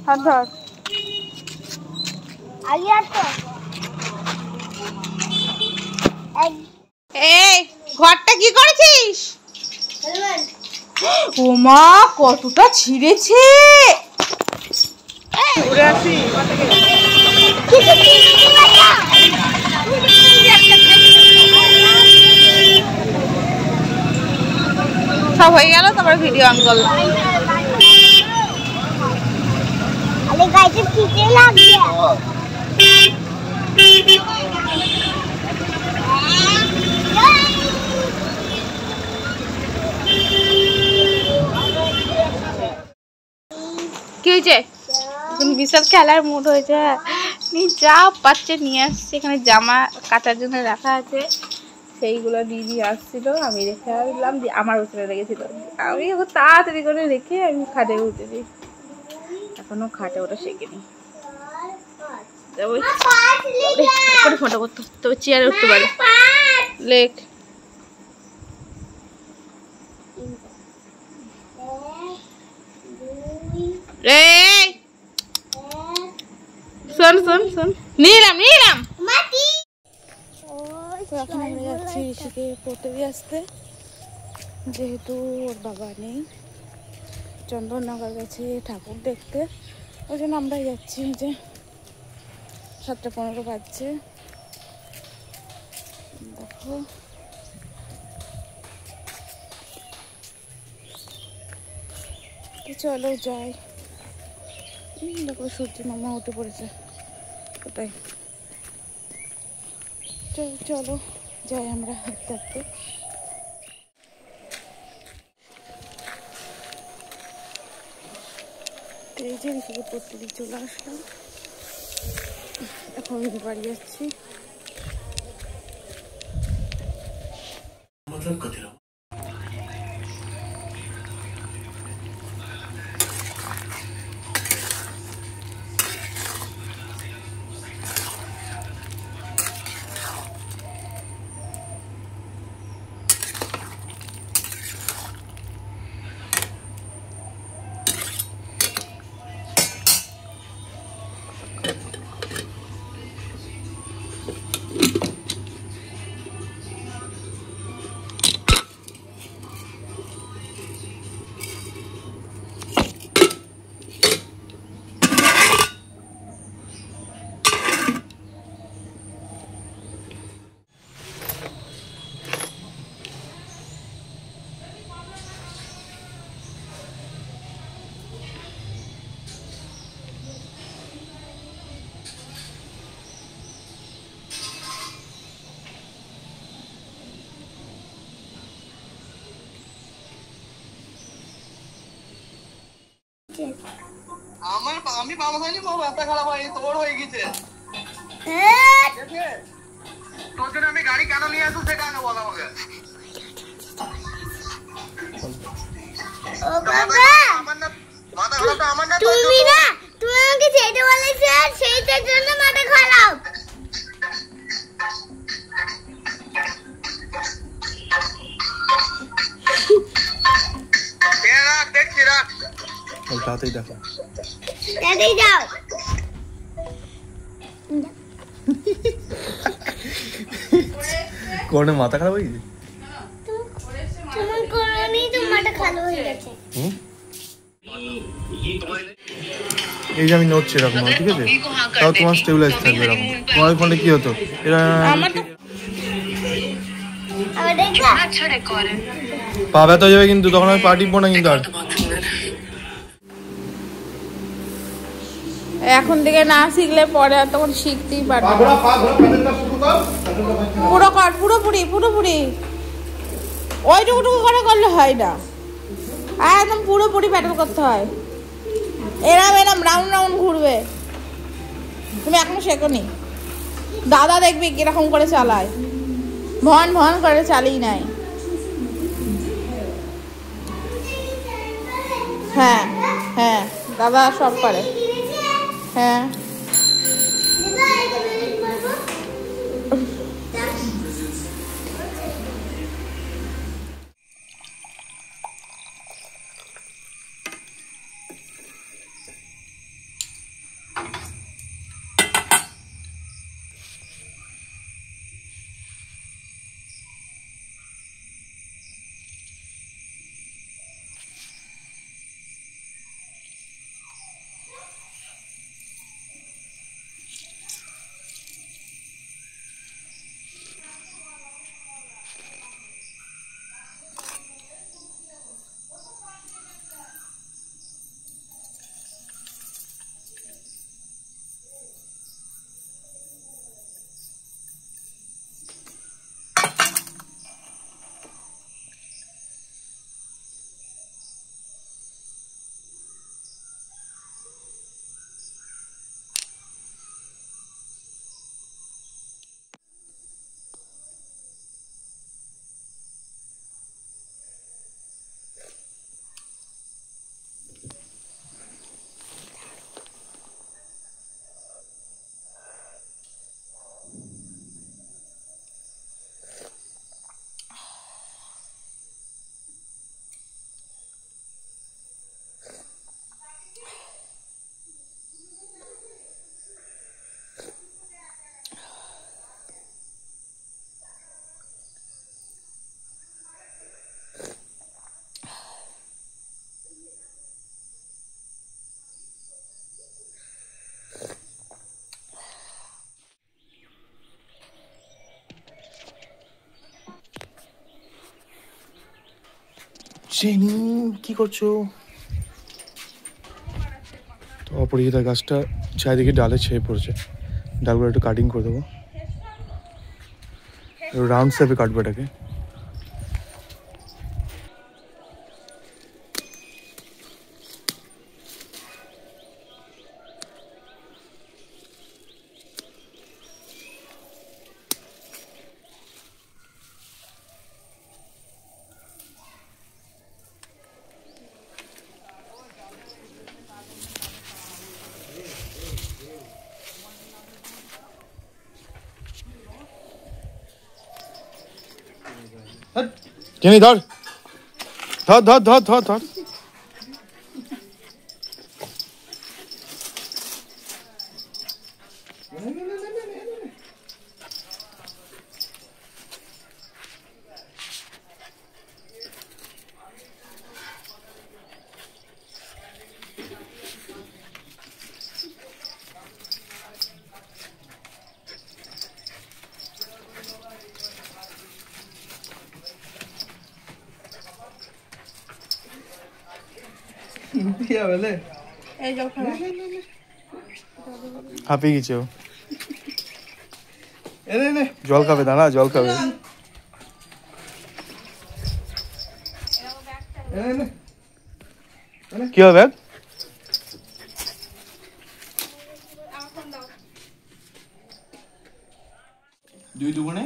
হাত ধর। এই ঘরটা কি করেছিস? ও মা কতটা ছিঁড়েছে। সব হয়ে গেল, তারপর ভিডিও অন করলাম। কি হয়েছে? বিশাল খেলার মুড হয়েছে। যা পাচ্ছে নিয়ে আসছে। এখানে জামা কাচার জন্য রাখা আছে, সেইগুলো দিদি আসছিল, আমি রেখে আসলাম, আমার উঠে রেখেছিল। আমি তাড়াতাড়ি করে রেখে আমি খাটে উঠে দিই। এখনো খাটে ওটা শেখেনি। ফটো করতে, তবে চেয়ারে উঠতে পারে। লেখ শোন শোন শোন, নিলাম নিলাম। এখন আমরা যাচ্ছি ঋষিকে পড়তে দিয়ে আসতে, যেহেতু ওর বাবা নেই। চন্দননগর গেছে ঠাকুর দেখতে, ওই জন্য আমরা যাচ্ছি। যে 7:15 বাজছে, দেখো। চলো যাই। দেখো সূর্য মামা উঠে পড়েছে কোথায়। চলো যাই আমরা হাঁটতে হাঁটতে। এই যে ঋষিকে পড়তে দিয়ে চলে আসলাম, এখন বাড়ি যাচ্ছি। আমি বাবা হয়নি, মাথা খারাপ হয়নি, তোর হয়ে গেছে। তোর জন্য আমি গাড়ি কেন নিয়ে আসবো সেটা আগে বল আমাকে। তুমি আমাকে যেটা বলেছো সেইটার জন্য মাথা খারাপ। দেখছি রাখ, তাতেই দেখো, তাতেই যাও। কোন মাথা খারাপ হয়ে গেছে? তোমার করনি, তোমার মাথা খারাপ হয়ে গেছে। এই যে আমি নড়ছি এরকম, ঠিক আছে, তাও তোমার স্টেবিলাইজ থাকবে এরকম। তোমার ফোনে কি হতো এরা পা ব্যথা হয়ে যাবে, কিন্তু তখন আমি পা টিপবো না কিন্তু। আর এখন থেকে না শিখলে পরে আর তখন শিখতেই পারবে। পুরো কর, পুরোপুরি পুরোপুরি, ওইটুকুটুকু করে করলে হয় না, আর একদম পুরোপুরি প্যাডেল করতে হয়। এরম এরম রাউন্ড রাউন্ড ঘুরবে। তুমি এখনো শেখোনি। দাদা দেখবি কিরকম করে চালায়, ভন ভন করে চালিয়ে নাই। হ্যাঁ হ্যাঁ, দাদা সব পারে। হ্যাঁ জেনি কি করছো? তো অপরিচিতা গাছটা চারিদিকে ডালে ছেয়ে পড়ছে, ডালগুলো একটু কাটিং করে দেবো, রাউন্ড শেপে কাটবো এটাকে। জেনি ধর ধর ধর ধর ধর ধর। হাঁপিয়ে গেছে ও, জল খাবে, দাঁড়া জল খাবে। কি হবে ব্যাগ? দুই দুগুণে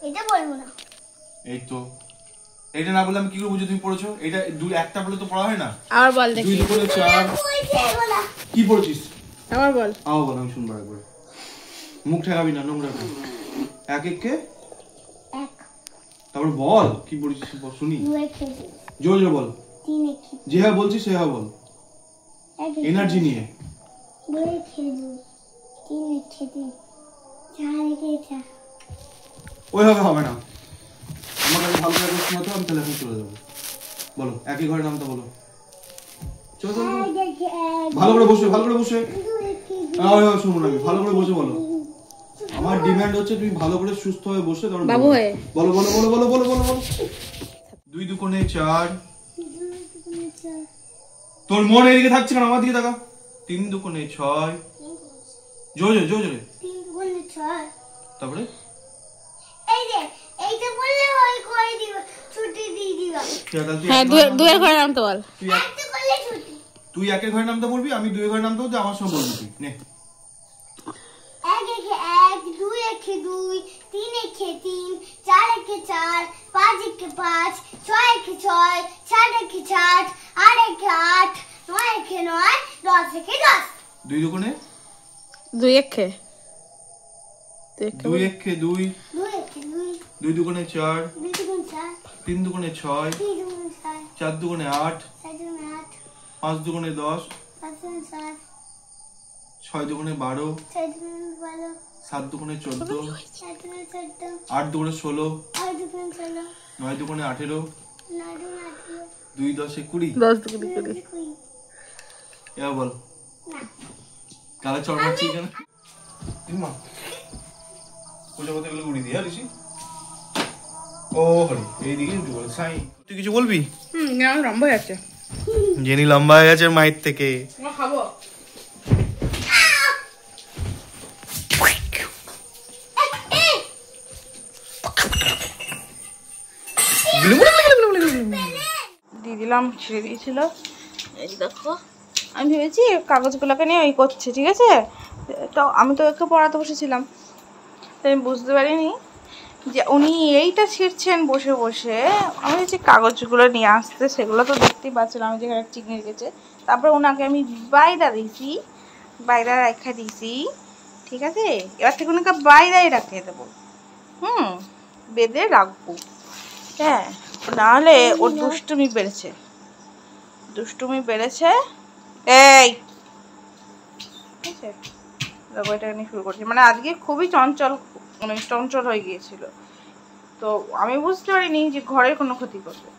এটা বলবো না। এই তো, এইটা না বললে আমি কি করে বুঝো তুমি পড়েছো? এটা দুই একটা বলে তো পড়া হয় না। আর বল দেখি। দুই দুগুণে 4। কি পড়ছিস? আমার বল। বল, আমি শুনবো একবার। মুখ ঠেকাবি না, নোংরা করে। এক এক কে? এক। তারপর বল কি পড়ছিস বল শুনি। দুই একে জোরে জোরে বল। তিন একে। যে হ্যাঁ বলছিস সে হ্যাঁ বল, এনার্জি নিয়ে। দুই একে দুই, তিন একে তিন, চার একে চার। ওইভাবে হবে না, আমার কাছে ভালো করে শোনাতে, আমি তাহলে এখন চলে যাবো। বলো একই ঘরের নামটা বলো। চলো চলো চলো। এক একে এক, ভালো করে বসে, ভালো করে বসে। দুই একে দুই, শুনবো না, ভালো করে বসে বলো। আমার ডিমান্ড হচ্ছে তুমি ভালো করে সুস্থ হয়ে বসে তারপর বাবু হয়ে বলো বলো বলো বলো বলো বলো বলো। দুই দুগুণে 4। দুই দুগুণে চার, তোর মন এদিকে থাকছে না, আমার দিকে তাকা। 3 দুগুণে 6। জোরে জোরে জোরে জোরে। তিন দুগুণে ছয়। তারপরে এই যে এইটা বললে ওই করে দিব, ছুটি দিয়ে দিবা। হ্যাঁ দুয়ের ঘরের নাম তো বল। একটা করলে ছুটি। তুই একের ঘরের নামটা বলবি, আমি দুই ঘরের নামটা বলতে আমার সঙ্গে বলবি তুই। নে এক একে এক, দুই একে দুই, তিন একে তিন, চার একে চার, পাঁচ একে পাঁচ, ছয় একে ছয়, সাত একে সাত, আট একে আট, নয় একে নয়, 10 একে 10। দুই দুগুণে দুই একে দুই একে দুই, দুই একে দুই, দুই দুগুণে 4, দুই দুগুণ চার, 3 দুগুণে 6, তিন দুগুণ চার, 4 দুগুণে 8, চার দুগুণ আট, 5 দুগুণে 10, পাঁচ দুগুণ সাত, 6 দুগুণে 12, ছয় দুগুণ 12, 7 দুগুণে 14, সাত দুগুণ 14, 8 দুগুণে 16, আট দুগুণ 16, 9 দুগুণে 18, নয় দুগুণ 18, 2 10 20। 10 দুগুণ দুই 20। দুগুণ 20। এবার বল না, গালে চড় মারছি কেন? মা পূজা করতে গেলে উড়ি দিয়ে ঋষি। ও হরি এইদিকে বল সাই, তুই কিছু বলবি? আমার লম্বা যাচ্ছে। জেনি লম্বা হয়ে গেছে মায়ের থেকে। খাবো। দিয়ে দিলাম, ছেড়ে দিয়েছিল। এই দেখো, আমি ভেবেছি কাগজগুলোকে নিয়ে ওই করছে, ঠিক আছে। তো আমি তো ওকে পড়াতে বসেছিলাম, তাই আমি বুঝতে পারিনি যে উনি এইটা ছিঁড়ছেন বসে বসে। আমি যে কাগজগুলো নিয়ে আসতে, সেগুলো তো দেখতেই পাচ্ছিলাম আমি যেখানে চিকনি রেখেছে। তারপর ওনাকে আমি বাইরে দিয়েছি, বাইরে রেখে দিয়েছি, ঠিক আছে। এবার থেকে ওনাকে বাইরেই রাখিয়ে দেবো, বেঁধে রাখবো। হ্যাঁ, নাহলে ওর দুষ্টুমি বেড়েছে, দুষ্টুমি বেড়েছে। এই ঠিক আছে, দেখো এটা নিয়ে শুরু করছি। মানে আজকে খুবই চঞ্চল, মানে চঞ্চল হয়ে গিয়েছিল। তো আমি বুঝতে পারিনি যে ঘরের কোনো ক্ষতি করবে।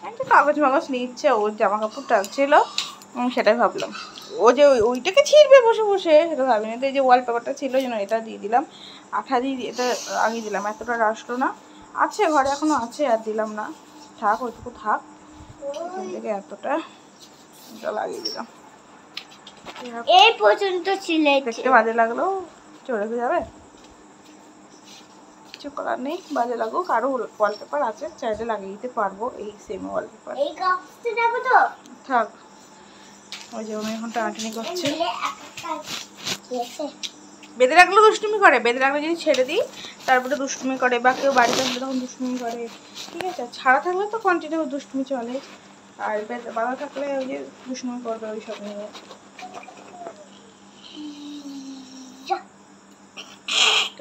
একটা কাগজ মাগজ নিচ্ছে, ওর জামা কাপড় টানছিল, আমি সেটাই ভাবলাম। ও যে ওইটাকে ছিঁড়বে বসে বসে, সেটা ভাবিনি। তো এই যে ওয়ালপেপারটা ছিল যেন, এটা দিয়ে দিলাম, আঠা দিয়ে এটা আগে দিলাম। এতটা আসলো না, আছে ঘরে এখনো আছে, আর দিলাম না, থাক ওইটুকু থাক। এখান থেকে এতটা লাগিয়ে দিলাম। এই পর্যন্ত ছিলে দেখতে বাজে লাগলো, চলে যাবে, কিছু করার নেই। বাজে লাগুক, আরো ওয়ালপেপার আছে, চাইলে লাগিয়ে দিতে পারবো এই সেম ওয়ালপেপার। এই কাপতে যাবো তো থাক, ওই যে আমি এখন টানাটানি করছি। বেঁধে রাখলেও দুষ্টুমি করে, বেঁধে রাখলে যদি ছেড়ে দিই তারপরে দুষ্টুমি করে, বা কেউ বাড়িতে আসলে তখন দুষ্টুমি করে, ঠিক আছে। ছাড়া থাকলে তো কন্টিনিউ দুষ্টুমি চলে, আর বাঁধা থাকলে ওই যে দুষ্টুমি করবে ওই সব নিয়ে।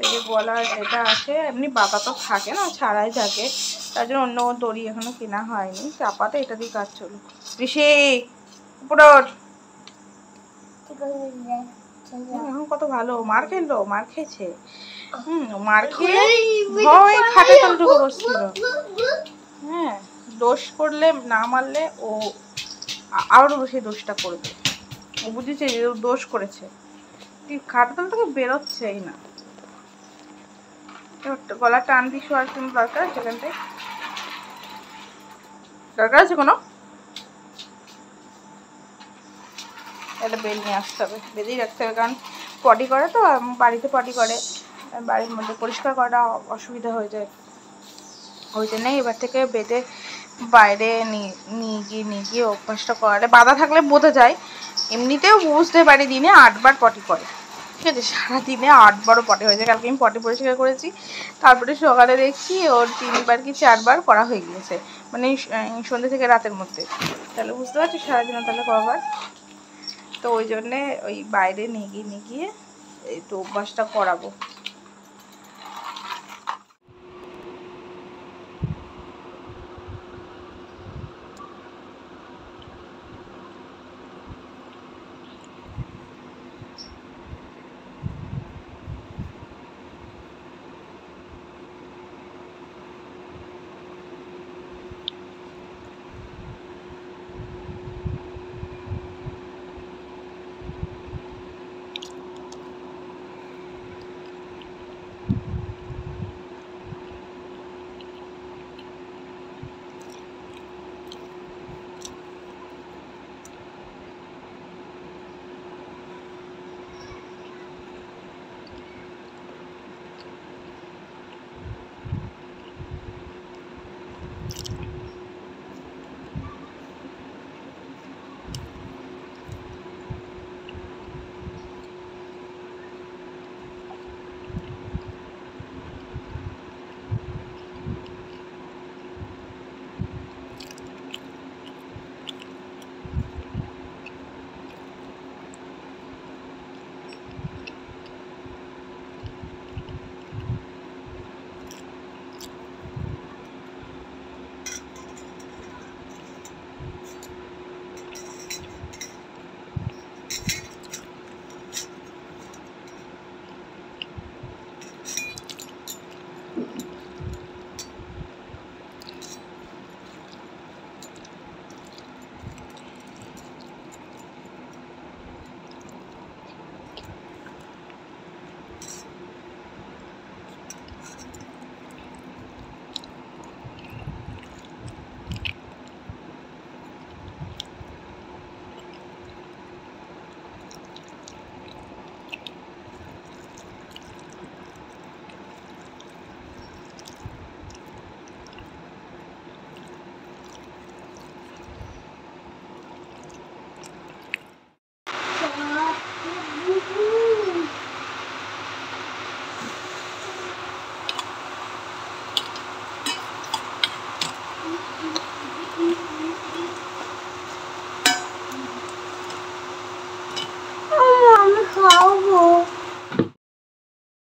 এই যে গলার এটা আছে, এমনি বাবা তো থাকে না, ছাড়াই থাকে, তার জন্য অন্য দড়ি এখনো কেনা হয়নি। চাপাতে এটা দিয়ে কাজ চলুক। ঋষি উপরে ওঠ। এখন কত ভালো মার খেলো, মার খেয়েছে, মার খেয়ে ভয় খাটে তলে ঢুকে বসছিল। হ্যাঁ, দোষ করলে না মারলে ও আরো বেশি দোষটা করবে, ও বুঝেছে যে ও দোষ করেছে, খাটে তলে থেকে বেরোচ্ছেই না। গলা টান দিয়ে শোয়ার জন্য দরকার আছে, এখান থেকে দরকার আছে কোনো, একটা বেল নিয়ে আসতে হবে, বেঁধেই রাখতে হবে, কারণ পটি করে তো বাড়িতে, পটি করে বাড়ির মধ্যে পরিষ্কার করাটা অসুবিধা হয়ে যায়, ওই জন্যই এবার থেকে বেঁধে বাইরে নিয়ে গিয়ে অভ্যাসটা করালে, বাধা থাকলে বোঝা যায়। এমনিতেও বুঝতে পারি দিনে 8 বার পটি করে, ঠিক আছে, সারাদিনে 8 বারও পটি হয়েছে। কালকে আমি পটি পরিষ্কার করেছি, তারপরে সকালে দেখছি ওর 3 বার কি 4 বার করা হয়ে গিয়েছে, মানে সন্ধ্যে থেকে রাতের মধ্যে, তাহলে বুঝতে পারছি সারাদিনে তাহলে কবার। তো ওই জন্যে ওই বাইরে নিয়ে গিয়ে একটু অভ্যাসটা করাবো।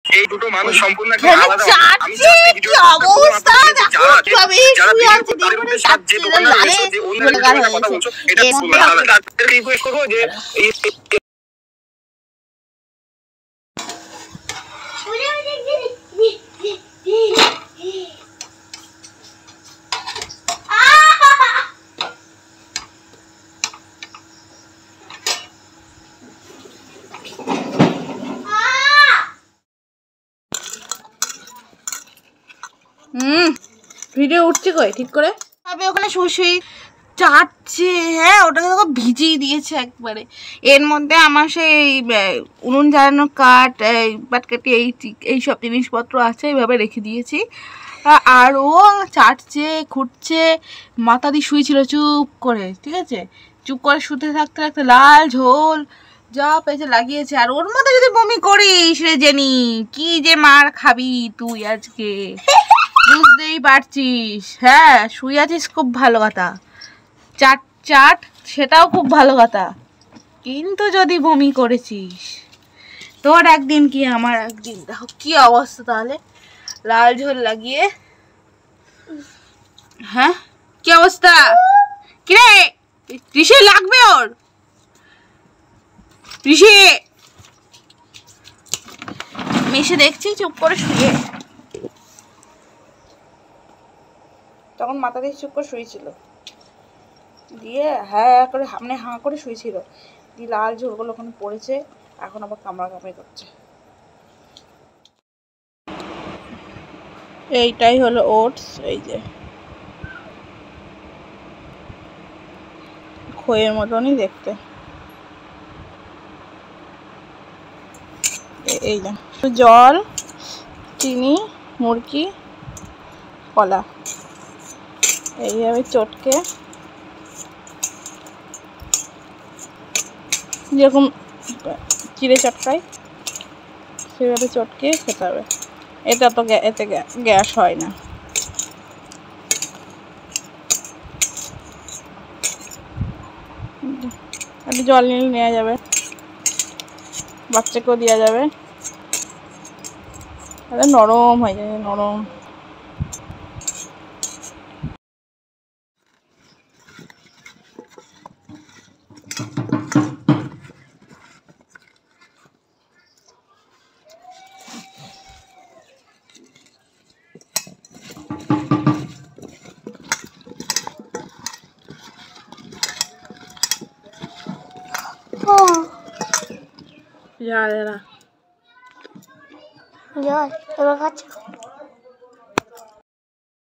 এই দুটো মানুষ সম্পূর্ণ একটা মানে আলাদা। আমি চাটছে, just এই কি ভিডিওটা অবস্থা যারা আছে, দেখো, সবই যারা শুয়ে ভিডিও আছে, তাদের মধ্যে দেখো, সাত যে দোকানদার চাটছে, রয়েছে, যে অন্য গুণাগার ভিডিওতে কথা হয়েছে। বলছো, এটা এর শুনবে না। তাদেরকে রিকোয়েস্ট করবো যে এই ভিডিও উঠছে কই ঠিক করে, তবে ওখানে শুই চাটছে। হ্যাঁ, ওটাকে দেখো ভিজিয়ে দিয়েছে একবারে। এর মধ্যে আমার সেই উনুন জ্বালানোর কাঠ, পাটকাঠি, এইসব জিনিসপত্র আছে, এইভাবে রেখে দিয়েছি। আর ও চাটছে, খুঁটছে, মাথা দিয়ে শুয়েছিল চুপ করে, ঠিক আছে? চুপ করে শুতে থাকতে থাকতে লাল ঝোল যা পেয়েছে লাগিয়েছে। আর ওর মধ্যে যদি বমি করিস রে জেনি, কি যে মার খাবি তুই আজকে, বুঝতেই পারছিস। হ্যাঁ, শুয়ে আছিস খুব ভালো কথা, চাট চাট সেটাও খুব ভালো কথা, কিন্তু যদি বমি করেছিস তোর একদিন কি আমার একদিন। দেখো কি অবস্থা তাহলে, লাল ঝোল লাগিয়ে। হ্যাঁ, কি অবস্থা? কিরে ঋষি, লাগবে ওর? ঋষি মেশে দেখছি চুপ করে শুয়ে, তখন মাথা দিয়ে চুপ করে শুয়েছিল, দিয়ে হ্যাঁ করে সামনে হাঁ করে শুয়েছিল, দিয়ে লাল ঝোলগুলো ওখানে পড়েছে, এখন আবার কামড়া কামড়ি করছে। এইটাই হলো ওটস, এই যে খইয়ের মতনই দেখতে। এই যে জল, চিনি, মুরগি, কলা, এইভাবে চটকে, যেরকম চিড়ে চটকাই সেভাবে চটকে খেতে হবে। এটা তো এতে গ্যাস হয় না। একটু জল নিয়ে নেওয়া যাবে, বাচ্চাকেও দেওয়া যাবে, নরম হয়ে যাবে, নরম। জল এবার খাচ্ছ?